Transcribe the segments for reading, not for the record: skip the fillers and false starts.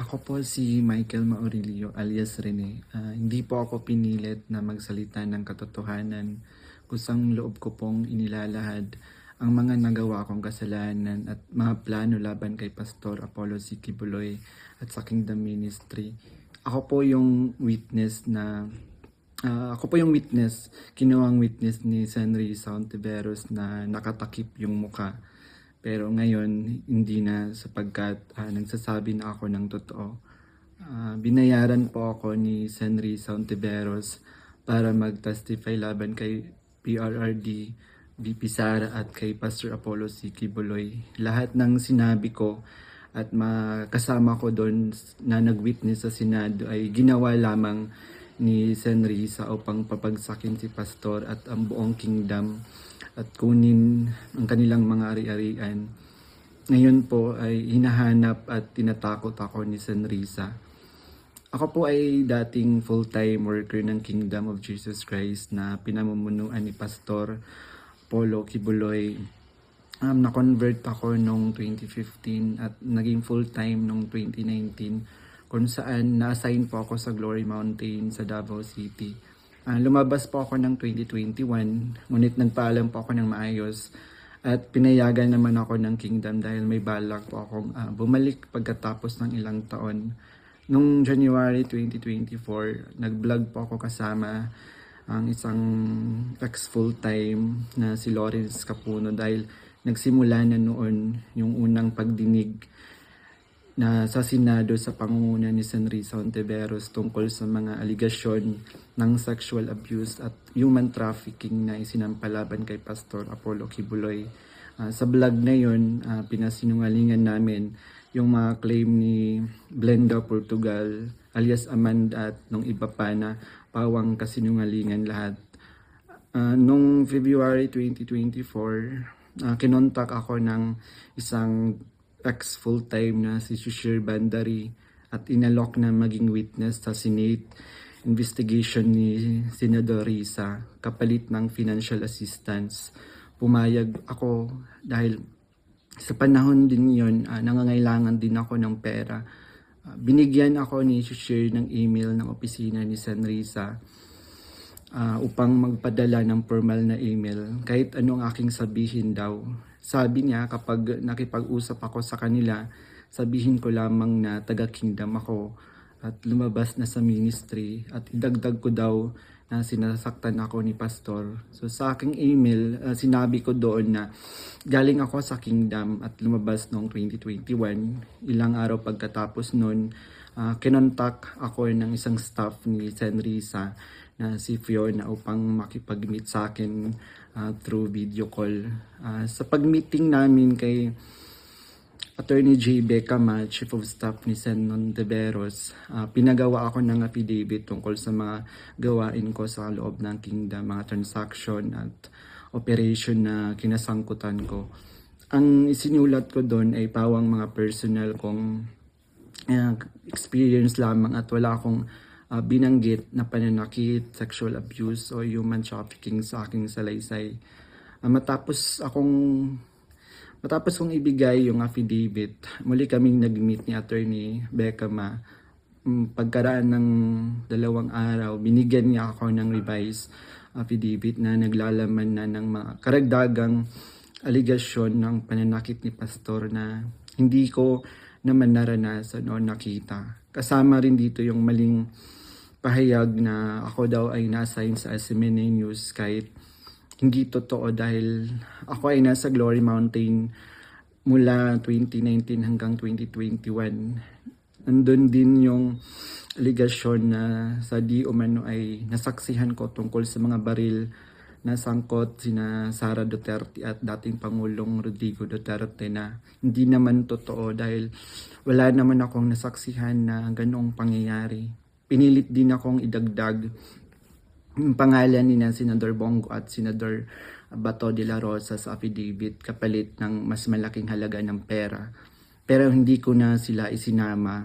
Ako po si Michael Maurilio alias Rene. Hindi po ako pinilit na magsalita ng katotohanan. Kusang loob ko pong inilalahad ang mga nagawa kong kasalanan at mga plano laban kay Pastor Apollo C. Kibuloy at sa Kingdom Ministry. Ako po yung witness kinuwang witness ni Senry Sauntiveros na nakatakip yung muka. Pero ngayon, hindi na sapagkat nagsasabi na ako ng totoo. Binayaran po ako ni Senry Sauntiveros para mag-testify laban kay PRRD, VP Sara at kay Pastor Apollo C. Kibuloy. Lahat ng sinabi ko at kasama ko doon na nag-witness sa Senado ay ginawa lamang ni Senry sa upang papagsakin si Pastor at ang buong kingdom at kunin ang kanilang mga ari-arian. Ngayon po ay hinahanap at tinatakot ako ni Senrisa. Ako po ay dating full-time worker ng Kingdom of Jesus Christ na pinamumunuan ni Pastor Apollo Kibuloy. Na-convert ako noong 2015 at naging full-time noong 2019 kung saan na-assign po ako sa Glory Mountain sa Davao City. Lumabas po ako ng 2021, ngunit nagpaalam po ako ng maayos at pinayagan naman ako ng Kingdom dahil may balak po akong bumalik pagkatapos ng ilang taon. Noong January 2024, nag-vlog po ako kasama ang isang ex-full-time na si Lawrence Capuno dahil nagsimula na noon yung unang pagdinig na sa Senado sa pangunguna ni Senry Sauntiveros tungkol sa mga aligasyon ng sexual abuse at human trafficking na isinampalaban kay Pastor Apollo Kibuloy. Sa vlog na yun, pinasinungalingan namin yung mga claim ni Blenda Portugal alias Amanda at nung iba pa na pawang kasinungalingan lahat. Noong February 2024, kinontak ako ng isang ex-full-time na si Shushir Bandari at inalok na maging witness sa Senate investigation ni Senador Risa kapalit ng financial assistance. Pumayag ako dahil sa panahon din yon nangangailangan din ako ng pera. Binigyan ako ni Shushir ng email ng opisina ni Sen Risa upang magpadala ng formal na email kahit ano ang aking sabihin daw. Sabi niya kapag nakipag-usap ako sa kanila, sabihin ko lamang na taga-kingdom ako at lumabas na sa ministry at idagdag ko daw na sinasaktan ako ni Pastor. So sa aking email, sinabi ko doon na galing ako sa kingdom at lumabas noong 2021. Ilang araw pagkatapos noon, kinontak ako ng isang staff ni Sen Risa na si Fiona upang makipag-meet sa akin through video call. Sa pag-meeting namin kay Attorney J. Becama, Chief of Staff ni Sen. Nondeveros, pinagawa ako ng affidavit tungkol sa mga gawain ko sa loob ng kingdom, mga transaction at operation na kinasangkutan ko. Ang isinulat ko doon ay pawang mga personal kong experience lamang at wala akong binanggit na pananakit, sexual abuse o human trafficking sa aking salaysay. Matapos kong ibigay yung affidavit, muli kaming nag-meet ni Attorney Becama. Pagkaraan ng 2 araw, binigyan niya ako ng revised affidavit na naglalaman na ng mga karagdagang aligasyon ng pananakit ni Pastor na hindi ko naman naranasan o nakita. Kasama rin dito yung maling pahayag na ako daw ay na-assign sa SMNA News kahit hindi totoo dahil ako ay nasa Glory Mountain mula 2019 hanggang 2021. Nandun din yung aligasyon na sa di umano ay nasaksihan ko tungkol sa mga baril na sangkot sina Sara Duterte at dating Pangulong Rodrigo Duterte na hindi naman totoo dahil wala naman akong nasaksihan na ganoong pangyayari. Pinilit din akong idagdag yung pangalan ni Senador Bongo at Senador Bato de la Rosa sa affidavit kapalit ng mas malaking halaga ng pera. Pero hindi ko na sila isinama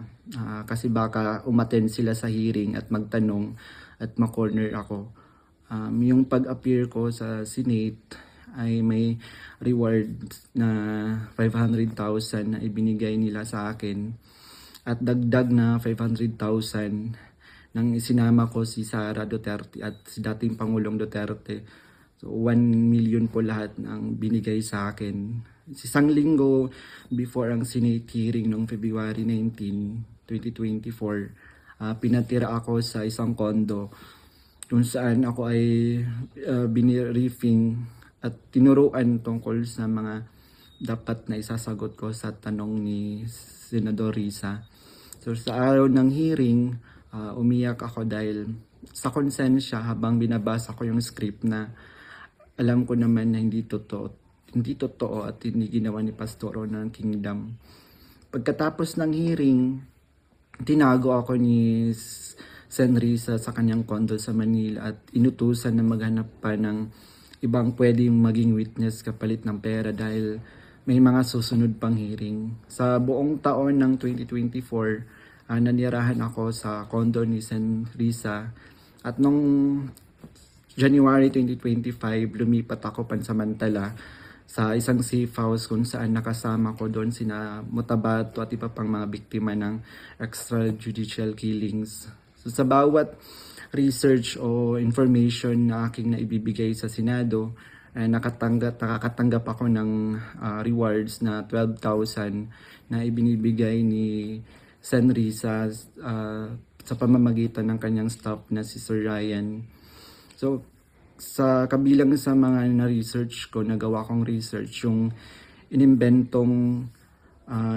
kasi baka umattend sila sa hearing at magtanong at ma-corner ako. Yung pag-appear ko sa Senate ay may reward na 500,000 na ibinigay nila sa akin. at dagdag na 500,000 nang isinama ko si Sara Duterte at si dating Pangulong Duterte. So 1 million po lahat ng binigay sa akin. Isang linggo before ang Senate hearing noong February 19, 2024, pinatira ako sa isang condo kung saan ako ay biniriefing at tinuruan tungkol sa mga dapat na isasagot ko sa tanong ni Senador Risa. So sa araw ng hearing, umiyak ako dahil sa konsensya habang binabasa ko yung script na alam ko naman na hindi totoo at hindi ginawa ni Pastoro ng Kingdom. Pagkatapos ng hearing, tinago ako ni Sen Risa sa kanyang condo sa Manila at inutusan na maghanap pa ng ibang pwedeng maging witness kapalit ng pera dahil may mga susunod pang hearing. Sa buong taon ng 2024, nanirahan ako sa condo ni Sen Risa at nung January 2025 lumipat ako pansamantala sa isang safe house kung saan nakasama ko doon sina Mutabato at iba pang mga biktima ng extrajudicial killings. So sa bawat research o information na aking naibibigay sa Senado, nakakatanggap ako ng rewards na 12,000 na ibinibigay ni Sen Risa sa pamamagitan ng kanyang staff na si Sir Ryan. So, sa kabilang sa mga na-research ko, nagawa kong research, yung inimbentong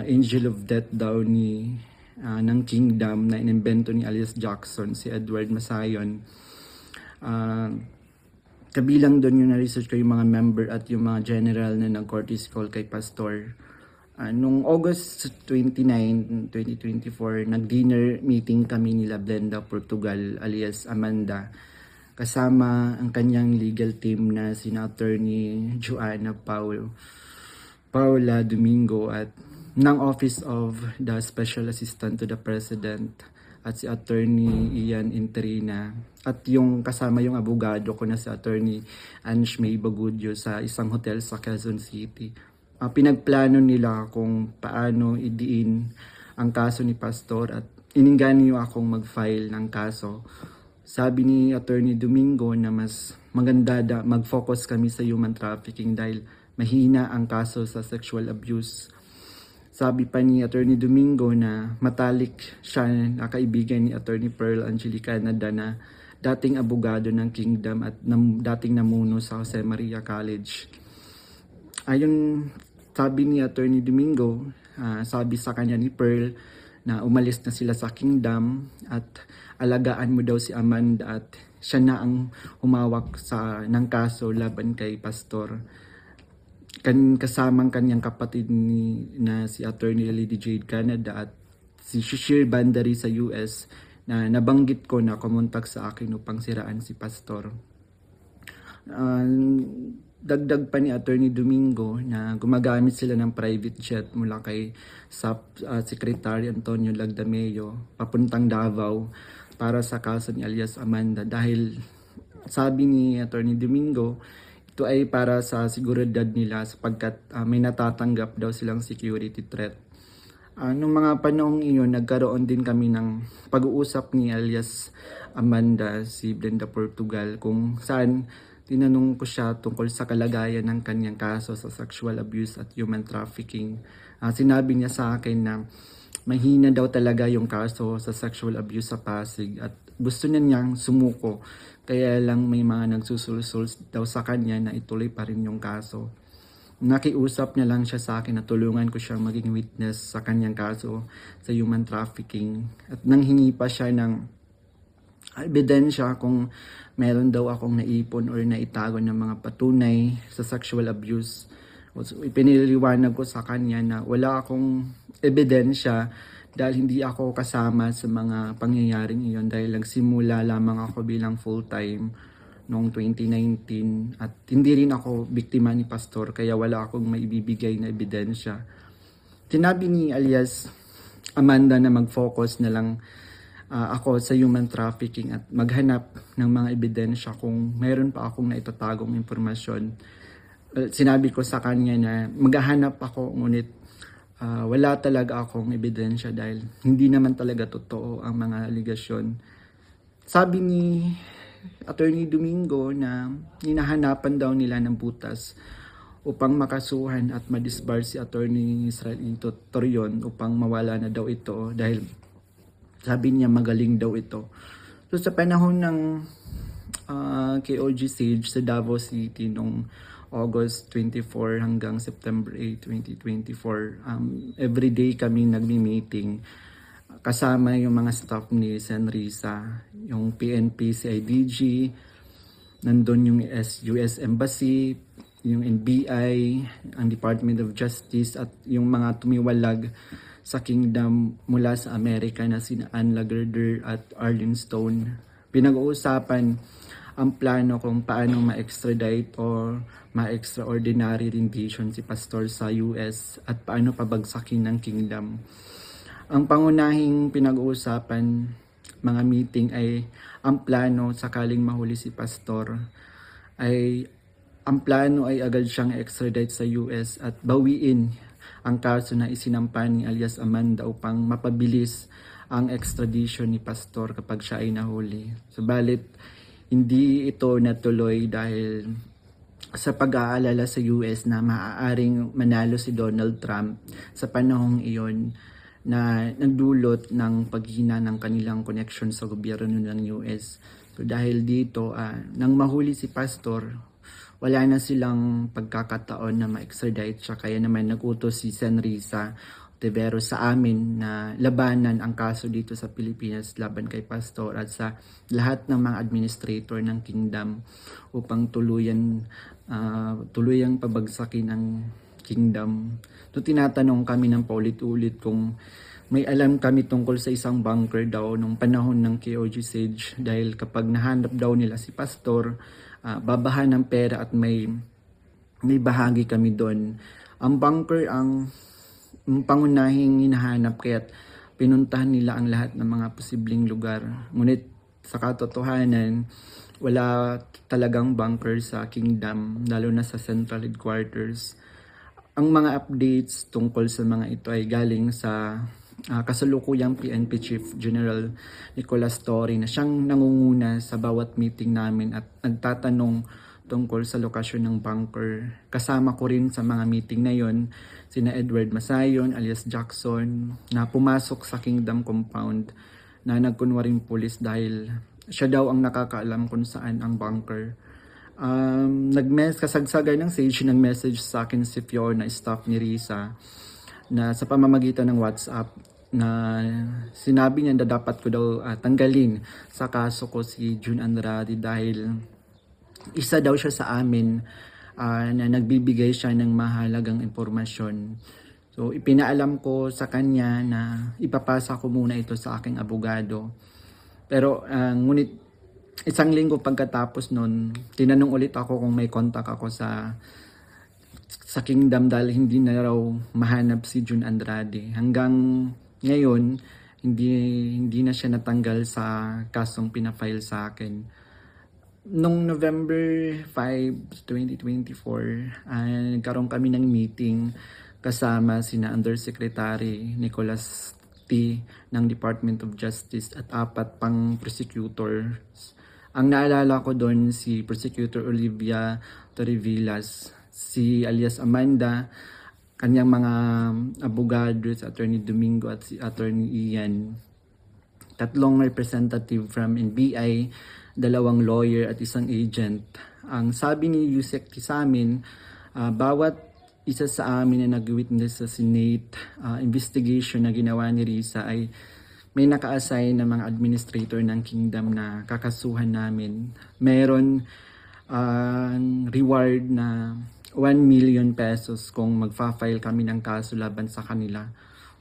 Angel of Death daw ng Kingdom na inimbento ni alias Jackson, si Edward Masayon. Kabilang doon yung na-research ko yung mga member at yung mga general na nag-courtesy call kay Pastor. Noong August 29, 2024, nag-dinner meeting kami nila Blenda Portugal alias Amanda kasama ang kanyang legal team na sina Attorney Joanna Paula Domingo at ng Office of the Special Assistant to the President at si Attorney Ian Interina at yung kasama yung abogado ko na si Attorney Ange May Bagudio sa isang hotel sa Quezon City. Pinagplano nila kung paano idiin ang kaso ni Pastor at ininganyo akong mag-file ng kaso. Sabi ni Attorney Domingo na mas maganda mag-focus kami sa human trafficking dahil mahina ang kaso sa sexual abuse. Sabi pa ni Attorney Domingo na matalik siya na kaibigan ni Attorney Pearl Angelica Canada na dating abogado ng Kingdom at dating namuno sa Jose Maria College. Ayon sabi ni Attorney Domingo, sabi sa kanya ni Pearl na umalis na sila sa Kingdom at alagaan mo daw si Amanda at siya na ang humawak ng kaso laban kay Pastor. Kasamang kanyang kapatid na si Attorney Lady Jade Canada at si Shishir Bandari sa US na nabanggit ko na kumontak sa akin upang siraan si Pastor. Dagdag pa ni Attorney Domingo na gumagamit sila ng private jet mula kay Secretary Antonio Lagdameo papuntang Davao para sa kaso ni alias Amanda dahil sabi ni Attorney Domingo ito ay para sa seguridad nila sapagkat may natatanggap daw silang security threat. Nung mga panahong iyon, nagkaroon din kami ng pag-uusap ni alias Amanda, si Blenda Portugal, kung saan tinanong ko siya tungkol sa kalagayan ng kanyang kaso sa sexual abuse at human trafficking. Sinabi niya sa akin na mahina daw talaga yung kaso sa sexual abuse sa Pasig at gusto niya niyang sumuko. Kaya lang may mga nagsusulsul daw sa kanya na ituloy pa rin yung kaso. Nakiusap niya lang siya sa akin na tulungan ko siyang maging witness sa kanyang kaso sa human trafficking. At nanghingi pa siya ng ebidensya kung meron daw akong naipon or naitago ng mga patunay sa sexual abuse. So, ipiniliwanag ko sa kanya na wala akong ebidensya dahil hindi ako kasama sa mga pangyayaring iyon dahil nagsimula lamang ako bilang full-time noong 2019 at hindi rin ako biktima ni Pastor kaya wala akong maibibigay na ebidensya. Sinabi ni alias Amanda na mag-focus na lang ako sa human trafficking at maghanap ng mga ebidensya kung mayroon pa akong naitatagong impormasyon. Sinabi ko sa kanya na maghahanap ako ngunit wala talaga akong ebidensya dahil hindi naman talaga totoo ang mga aligasyon. Sabi ni Attorney Domingo na hinahanapan daw nila ng butas upang makasuhan at madisbar si Attorney Israelito Torion upang mawala na daw ito dahil sabi niya magaling daw ito. So sa panahon ng KOG Sage sa Davao City noong August 24 hanggang September 8, 2024, everyday kami nagmi-meeting kasama yung mga staff ni Senrisa, yung PNP, CIDG, nandun yung US Embassy, yung NBI, ang Department of Justice at yung mga tumiwalag sa kingdom mula sa Amerika na sina Ann Lagerder at Arlene Stone. Pinag-uusapan ang plano kung paano ma-extradite or ma-extraordinary rendition si Pastor sa US at paano pabagsakin ng kingdom. Ang pangunahing pinag-uusapan mga meeting ay ang plano sakaling mahuli si Pastor ay ang plano ay agad siyang extradite sa US at bawiin ang kaso na isinampa ni alias Amanda upang mapabilis ang extradition ni Pastor kapag siya ay nahuli. Subalit, hindi ito natuloy dahil sa pag-aalala sa US na maaaring manalo si Donald Trump sa panahong iyon na nagdulot ng paghina ng kanilang connection sa gobyerno ng US. So dahil dito, nang mahuli si Pastor, wala na silang pagkakataon na ma-extradite siya. Kaya naman nagutos si Senrisa Ontiveros sa amin na labanan ang kaso dito sa Pilipinas laban kay Pastor at sa lahat ng mga administrator ng kingdom upang tuluyang pabagsakin ang kingdom. So tinatanong kami ng paulit-ulit kung may alam kami tungkol sa isang bunker daw nung panahon ng KOG Sage dahil kapag nahanap daw nila si Pastor, babahan ng pera at may bahagi kami doon. Ang bunker ang pangunahing hinahanap kaya't pinuntahan nila ang lahat ng mga posibleng lugar. Ngunit sa katotohanan, wala talagang bunker sa kingdom, lalo na sa central headquarters. Ang mga updates tungkol sa mga ito ay galing sa kasalukuyang PNP Chief General Nicolas Torre na siyang nangunguna sa bawat meeting namin at nagtatanong tungkol sa lokasyon ng bunker. Kasama ko rin sa mga meeting na yon sina Edward Masayon alias Jackson na pumasok sa Kingdom Compound na nagkunwaring pulis dahil siya daw ang nakakaalam kung saan ang bunker. Kasagsagan ng Sage, nag-message sa akin si Fiona, staff ni Risa, na sa pamamagitan ng WhatsApp na sinabi niya na dapat ko daw tanggalin sa kaso ko si June Andrade dahil isa daw siya sa amin na nagbibigay siya ng mahalagang impormasyon. So ipinaalam ko sa kanya na ipapasa ko muna ito sa aking abogado. Pero ngunit isang linggo pagkatapos nun, tinanong ulit ako kung may contact ako sa kingdom dahil hindi na raw mahanap si June Andrade. Hanggang ngayon, hindi na siya natanggal sa kasong pinafile sa akin. Noong November 5, 2024, nagkaroon kami ng meeting kasama sina Undersecretary Nicolas T. ng Department of Justice at 4 pang prosecutors. Ang naalala ko doon si Prosecutor Olivia Torrevillas, si alias Amanda, kanyang mga abogado, si Attorney Domingo at si Attorney Ian, 3 representative from NBI, 2 lawyer at 1 agent. Ang sabi ni Yusek sa amin, bawat isa sa amin na nag-witness sa Senate investigation na ginawa ni Risa ay may naka-assign na mga administrator ng kingdom na kakasuhan namin. Meron reward na 1 million pesos kung magfa-file kami ng kaso laban sa kanila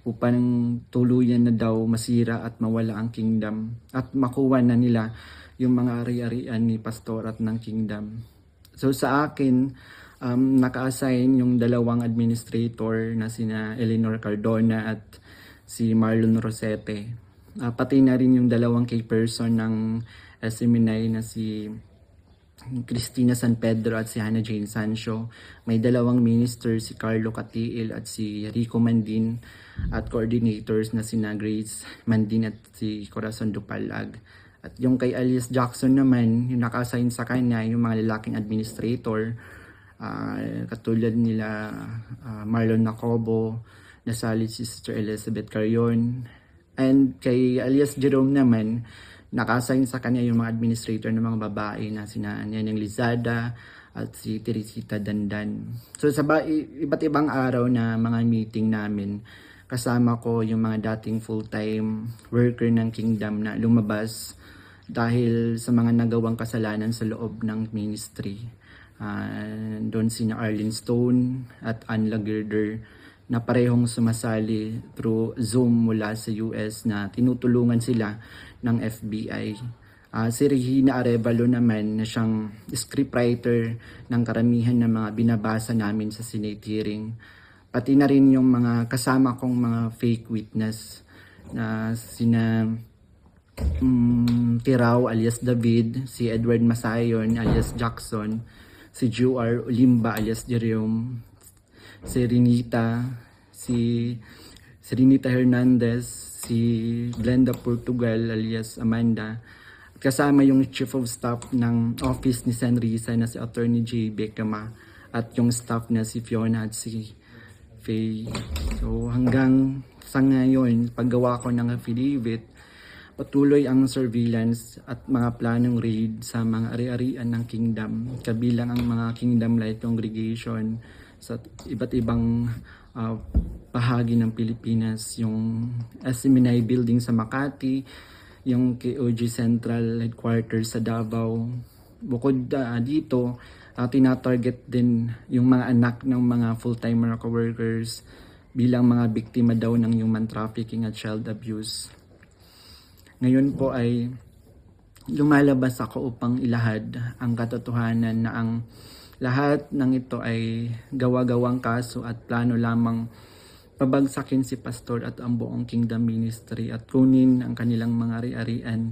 upang tuluyan na daw masira at mawala ang kingdom at makuha na nila yung mga ari-arian ni pastor at ng kingdom. So sa akin, naka-assign yung 2 administrator na sina Eleanor Cardona at si Marlon Rosete. Pati na rin yung 2 key person ng SMNI na si Cristina San Pedro at si Hannah Jane Sancho. May dalawang minister, si Carlo Catiil at si Rico Mandin, at coordinators na sina Grace Mandin at si Corazon Dupalag. At yung kay Alias Jackson naman, yung naka-assign sa kanya, yung mga lalaking administrator, katulad nila Marlon Nacobo, nasali si Sister Elizabeth Carion. And kay Alias Jerome naman, naka-assign sa kanya yung mga administrator ng mga babae na sina Neneng Lizada at si Teresita Dandan. So sa iba't ibang araw na mga meeting namin, kasama ko yung mga dating full-time worker ng Kingdom na lumabas dahil sa mga nagawang kasalanan sa loob ng ministry. Doon sina Arlene Stone at Ann Lagerder na parehong sumasali through Zoom mula sa US na tinutulungan sila ng FBI. Si Regina Arevalo naman na siyang scriptwriter ng karamihan ng mga binabasa namin sa Senate hearing. Pati na rin yung mga kasama kong mga fake witness na sina Tirao alias David, si Edward Masayon alias Jackson, si Juar Olimba alias Jerome, si Renita Hernandez, si Glenda Portugal alias Amanda, at kasama yung Chief of Staff ng Office ni San Risa na si Attorney J. Becama, at yung staff na si Fiona at si Faye. So hanggang sa ngayon, paggawa ko ng affidavit, patuloy ang surveillance at mga planong raid sa mga ari-arian ng Kingdom, kabilang ang mga Kingdom Light Congregation sa iba't ibang bahagi ng Pilipinas, yung SMNI building sa Makati, yung KOG Central Headquarters sa Davao. Bukod dito, tinatarget din yung mga anak ng mga full-time workers bilang mga biktima daw ng human trafficking at child abuse. Ngayon po ay lumalabas ako upang ilahad ang katotohanan na ang lahat ng ito ay gawa-gawang kaso at plano lamang pabagsakin si Pastor at ang buong Kingdom Ministry at kunin ang kanilang mga ari-arian.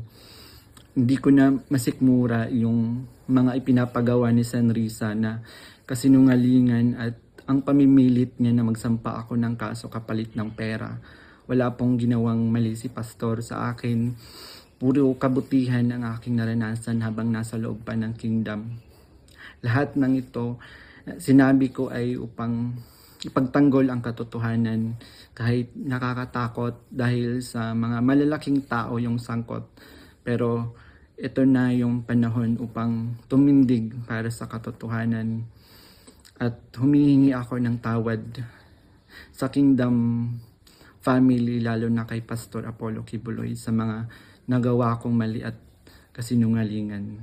Hindi ko na masikmura yung mga ipinapagawa ni San Risa na kasinungalingan at ang pamimilit niya na magsampa ako ng kaso kapalit ng pera. Wala pong ginawang mali si Pastor sa akin. Puro kabutihan ang aking naranasan habang nasa loob pa ng Kingdom. Lahat ng ito, sinabi ko ay upang ipagtanggol ang katotohanan kahit nakakatakot dahil sa mga malalaking tao yung sangkot. Pero ito na yung panahon upang tumindig para sa katotohanan at humihingi ako ng tawad sa Kingdom family, lalo na kay Pastor Apollo Kibuloy sa mga nagawa kong mali at kasinungalingan.